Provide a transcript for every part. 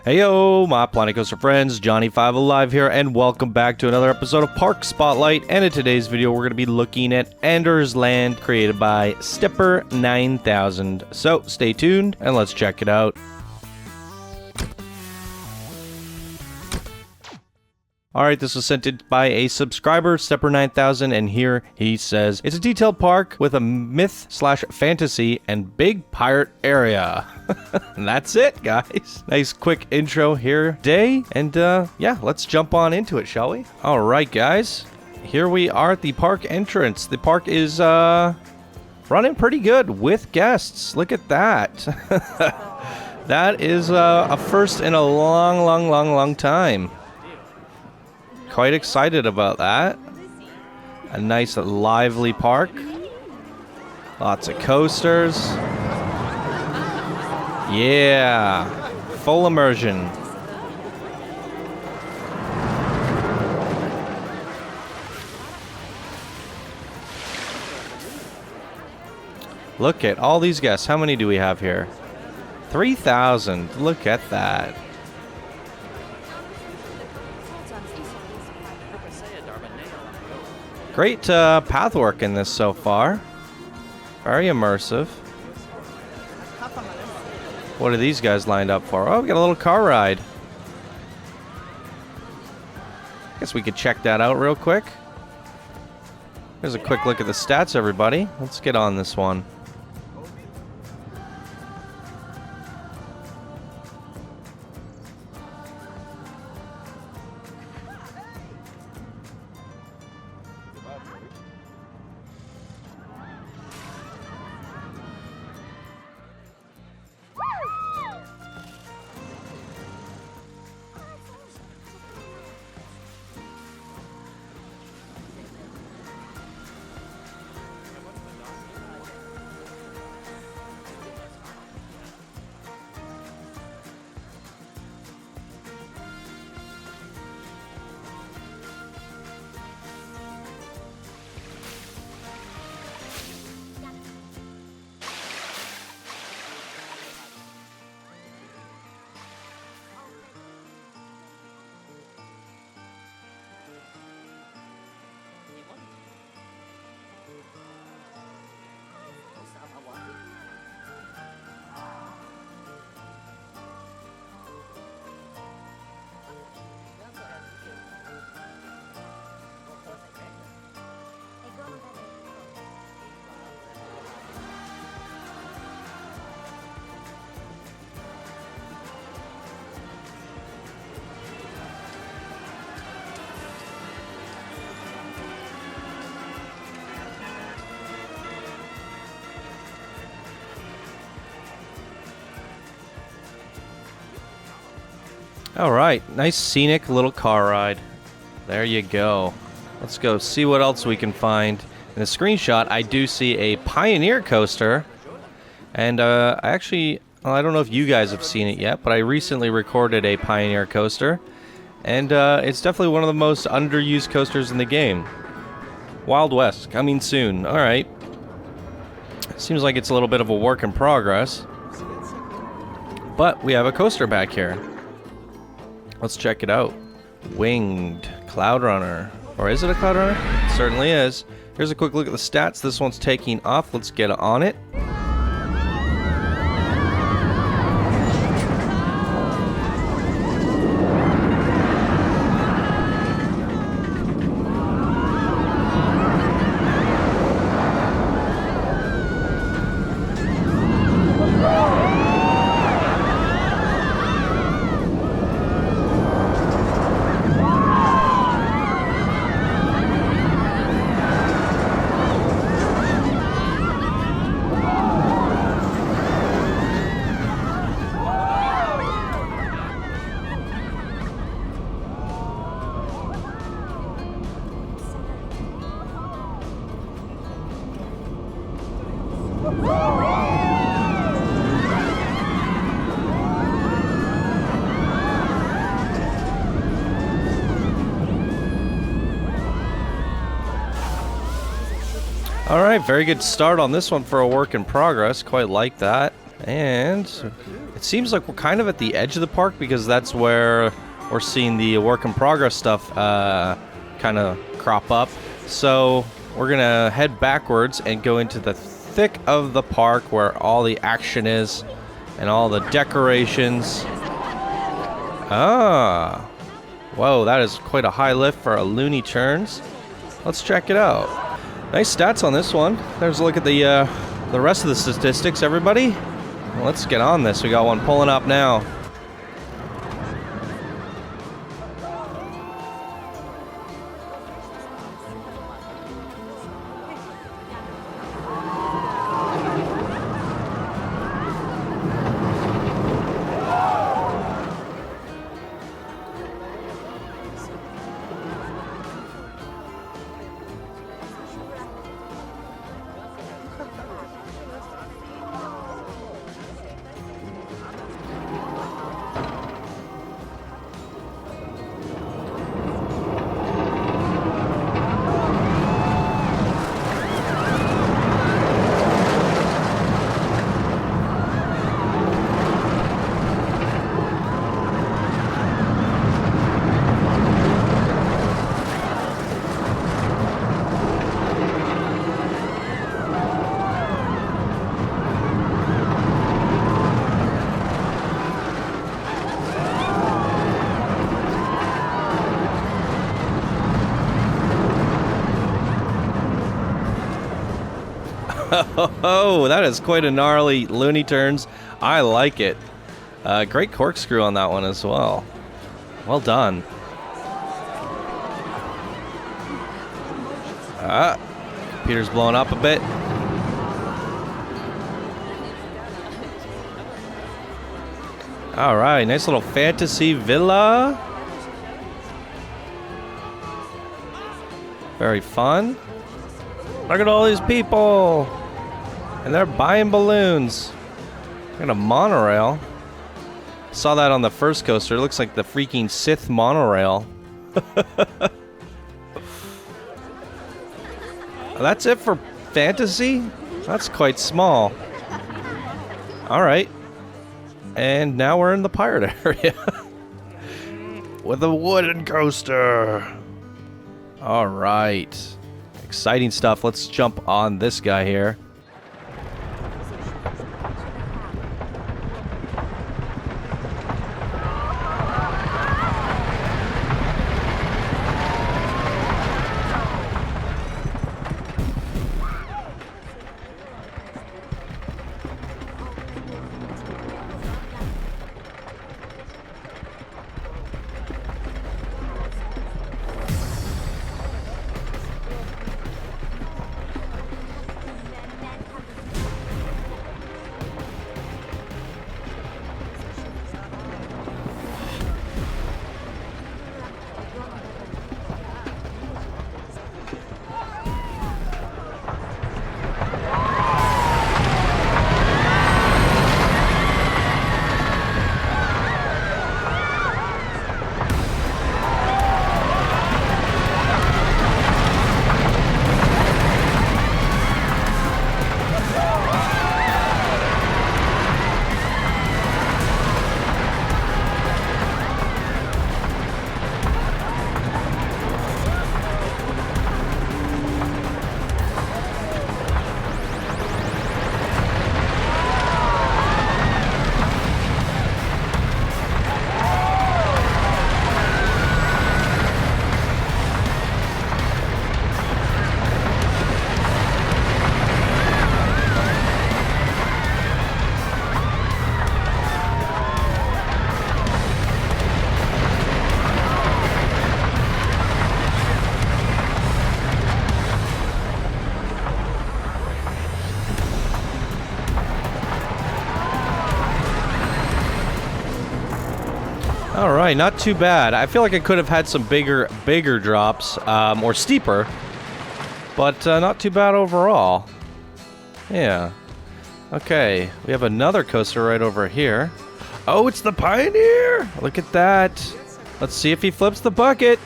Heyo, my Planet Coaster friends, Johnny5 Alive here, and welcome back to another episode of Park Spotlight. And in today's video, we're going to be looking at Andersland, created by Stepper 9000. So stay tuned, and let's check it out. Alright, this was sent in by a subscriber, Stepper 9000, and here he says, it's a detailed park with a myth/fantasy and big pirate area. And that's it, guys. Nice quick intro here today, and yeah, let's jump on into it, shall we? Alright, guys, here we are at the park entrance. The park is running pretty good with guests. Look at that. That is a first in a long time. Quite excited about that. A nice lively park. Lots of coasters. Yeah, full immersion. Look at all these guests. How many do we have here? 3,000. Look at that. Great path work in this so far. Very immersive. What are these guys lined up for? Oh, we got a little car ride. Guess we could check that out real quick. Here's a quick look at the stats, everybody. Let's get on this one. Alright, nice scenic little car ride. There you go. Let's go see what else we can find. In the screenshot, I do see a Pioneer coaster. And I don't know if you guys have seen it yet, but I recently recorded a Pioneer coaster. And it's definitely one of the most underused coasters in the game. Wild West, coming soon. Alright. Seems like it's a little bit of a work in progress. But we have a coaster back here. Let's check it out. Winged Cloud Runner. Or is it a Cloud Runner? It certainly is. Here's a quick look at the stats. This one's taking off. Let's get on it. Alright, very good start on this one for a work in progress. Quite like that. And it seems like we're kind of at the edge of the park because that's where we're seeing the work in progress stuff kind of crop up. So we're going to head backwards and go into the thick of the park where all the action is and all the decorations. Ah, whoa, that is quite a high lift for a Loonie Turns. Let's check it out. Nice stats on this one. There's a look at the rest of the statistics, everybody. Well, let's get on this. We got one pulling up now. Oh, that is quite a gnarly Loonie Turns. I like it. Great corkscrew on that one as well. Well done. Computer's blowing up a bit. All right, nice little fantasy villa. Very fun. Look at all these people. And they're buying balloons. Got a monorail. Saw that on the first coaster. It looks like the freaking Sith monorail. That's it for fantasy? That's quite small. Alright. And now we're in the pirate area. With a wooden coaster. Alright. Exciting stuff. Let's jump on this guy here. Alright, not too bad. I feel like I could have had some bigger drops, or steeper, but not too bad overall. Yeah. Okay, we have another coaster right over here. Oh, it's the Pioneer! Look at that. Let's see if he flips the bucket.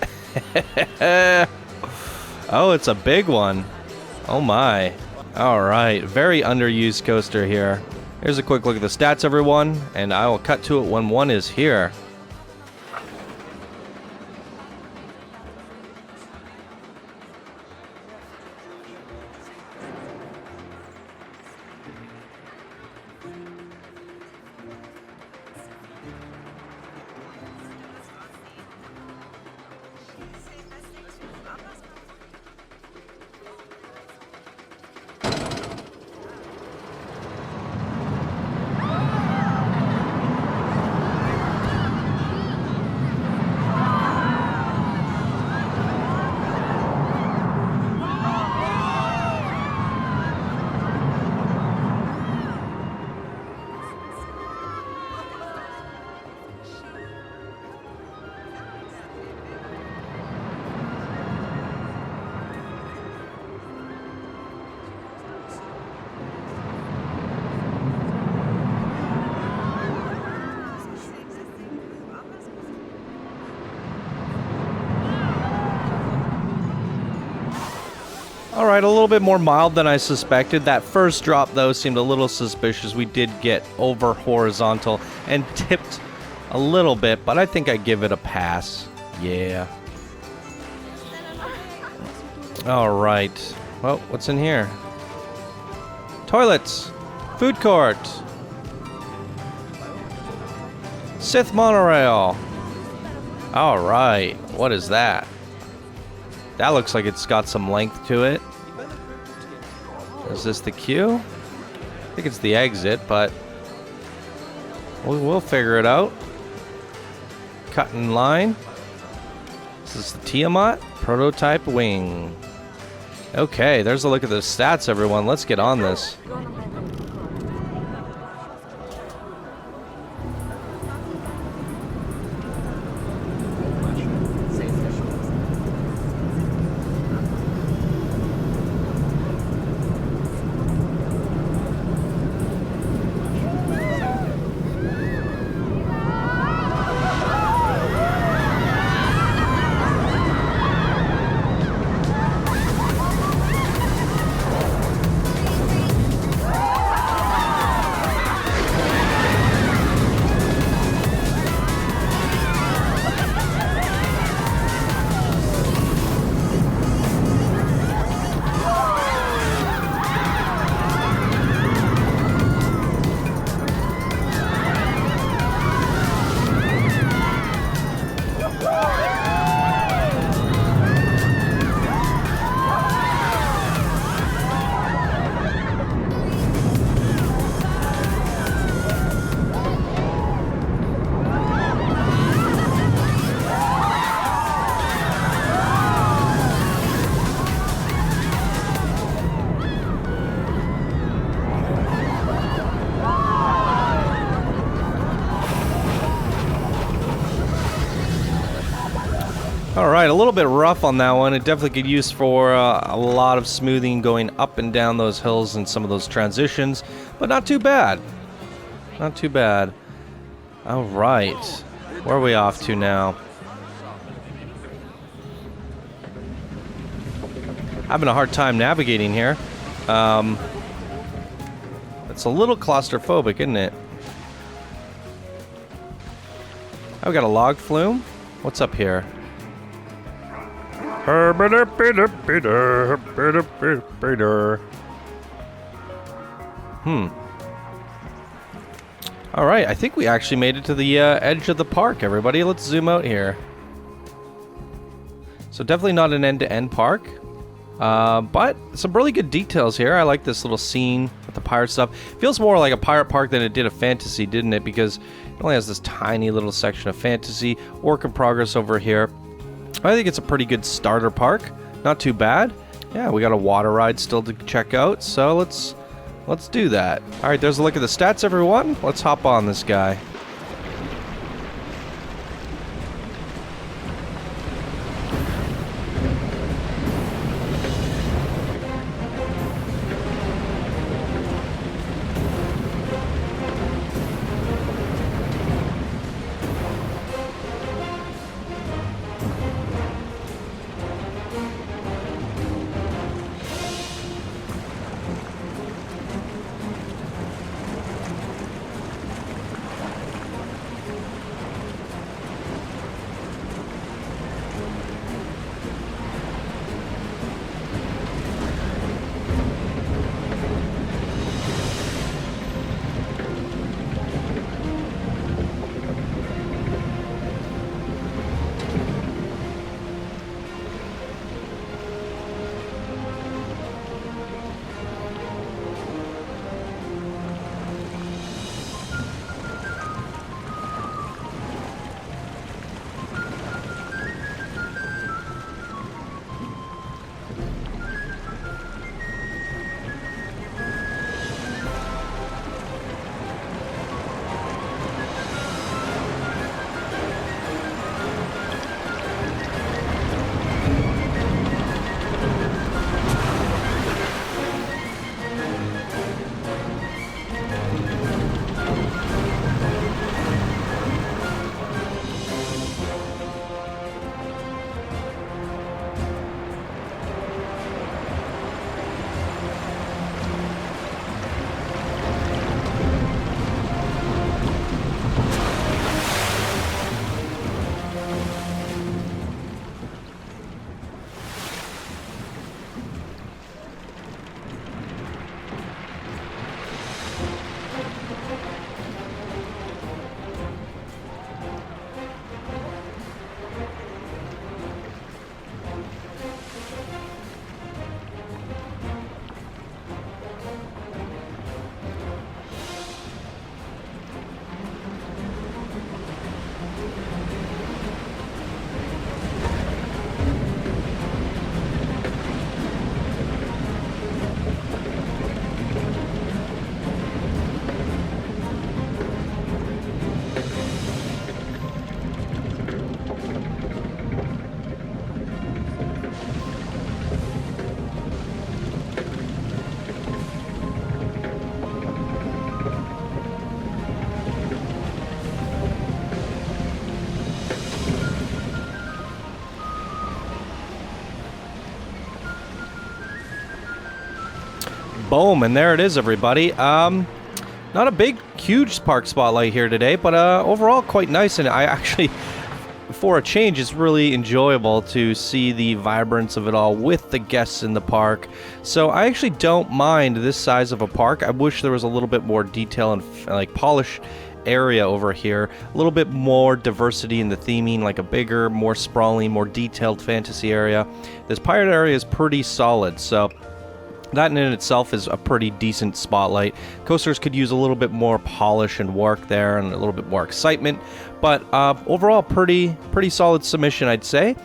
Oh, it's a big one. Oh my. Alright, very underused coaster here. Here's a quick look at the stats, everyone, and I will cut to it when one is here. Alright, a little bit more mild than I suspected. That first drop, though, seemed a little suspicious. We did get over horizontal and tipped a little bit, but I think I give it a pass. Yeah. Alright. Well, what's in here? Toilets. Food court. Sith monorail. Alright. What is that? That looks like it's got some length to it. Is this the queue? I think it's the exit, but we'll figure it out. Cut in line. This is the Tiamat prototype wing. Okay, there's a look at the stats, everyone. Let's get on this. Alright, a little bit rough on that one. It definitely could use for a lot of smoothing going up and down those hills and some of those transitions, but not too bad. Not too bad. Alright, where are we off to now? Having a hard time navigating here. It's a little claustrophobic, isn't it? I've got a log flume. What's up here? Alright, I think we actually made it to the edge of the park, everybody. Let's zoom out here. So definitely not an end-to-end park. But some really good details here. I like this little scene with the pirate stuff. Feels more like a pirate park than it did a fantasy, didn't it? Because it only has this tiny little section of fantasy. Work in progress over here. I think it's a pretty good starter park. Not too bad. Yeah, we got a water ride still to check out, so let's do that. Alright, there's a look at the stats, everyone. Let's hop on this guy. Boom, and there it is, everybody. Not a big, huge park spotlight here today, but overall quite nice, and I actually, for a change, it's really enjoyable to see the vibrance of it all with the guests in the park. So I actually don't mind this size of a park. I wish there was a little bit more detail and like polish area over here, a little bit more diversity in the theming, like a bigger, more sprawling, more detailed fantasy area. This pirate area is pretty solid, so that in itself is a pretty decent spotlight. Coasters could use a little bit more polish and work there and a little bit more excitement, but overall pretty solid submission, I'd say.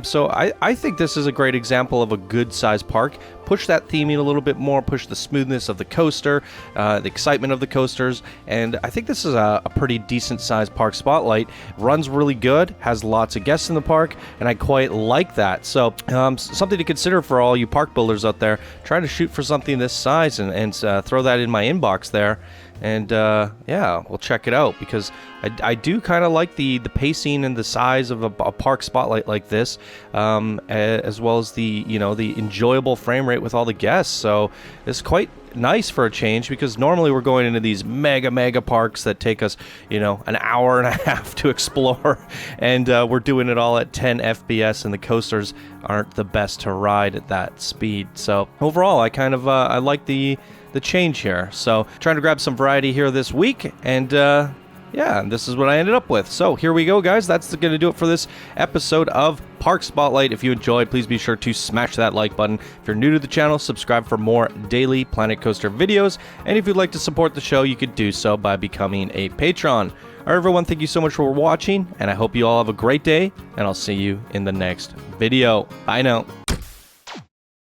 So I think this is a great example of a good sized park. Push that theming a little bit more, push the smoothness of the coaster, the excitement of the coasters, and I think this is a pretty decent sized park spotlight. Runs really good, has lots of guests in the park, and I quite like that. So something to consider for all you park builders out there. Try to shoot for something this size and throw that in my inbox there. And yeah, we'll check it out, because I do kind of like the pacing and the size of a park spotlight like this, as well as the the enjoyable frame rate with all the guests. So it's quite nice for a change, because normally we're going into these mega parks that take us an hour and a half to explore, and we're doing it all at 10 FPS, and the coasters aren't the best to ride at that speed. So overall, I kind of I like the change here. So trying to grab some variety here this week, and yeah, this is what I ended up with. So here we go, guys. That's going to do it for this episode of Park Spotlight. If you enjoyed, please be sure to smash that like button. If you're new to the channel, subscribe for more daily Planet Coaster videos. And if you'd like to support the show, you could do so by becoming a patron. All right, everyone, thank you so much for watching, and I hope you all have a great day, and I'll see you in the next video. Bye now.